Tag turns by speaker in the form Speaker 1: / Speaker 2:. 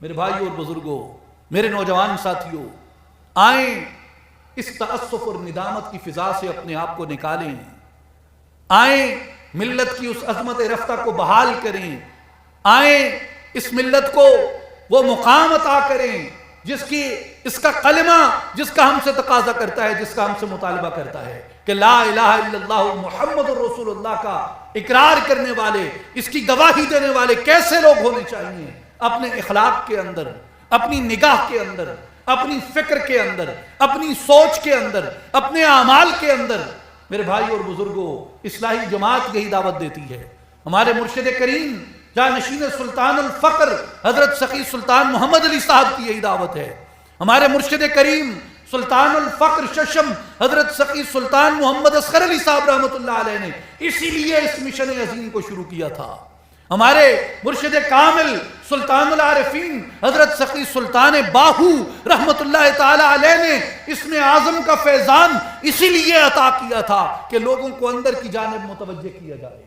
Speaker 1: میرے بھائیوں اور بزرگوں، میرے نوجوان ساتھیوں، آئیں اس تأسف اور ندامت کی فضا سے اپنے آپ کو نکالیں، آئیں ملت کی اس عظمت رفتہ کو بحال کریں، آئیں اس ملت کو وہ مقام عطا کریں اس کا کلمہ جس کا ہم سے تقاضا کرتا ہے، جس کا ہم سے مطالبہ کرتا ہے کہ لا الہ الا اللہ محمد رسول اللہ کا اقرار کرنے والے، اس کی گواہی دینے والے کیسے لوگ ہونے چاہیے؟ اپنے اخلاق کے اندر، اپنی نگاہ کے اندر، اپنی فکر کے اندر، اپنی سوچ کے اندر، اپنے اعمال کے اندر۔ میرے بھائی اور بزرگوں، اصلاحی جماعت یہی دعوت دیتی ہے۔ ہمارے مرشد کریم جانشین سلطان الفقر حضرت سخی سلطان محمد علی صاحب کی یہی دعوت ہے۔ ہمارے مرشد کریم سلطان الفقر ششم حضرت سخی سلطان محمد اصغر علی صاحب رحمۃ اللہ علیہ نے اسی لیے اس مشن عظیم کو شروع کیا تھا۔ ہمارے مرشد کامل سلطان العارفین حضرت سخی سلطان باہو رحمۃ اللہ تعالی علیہ نے اسم اعظم کا فیضان اسی لیے عطا کیا تھا کہ لوگوں کو اندر کی جانب متوجہ کیا جائے۔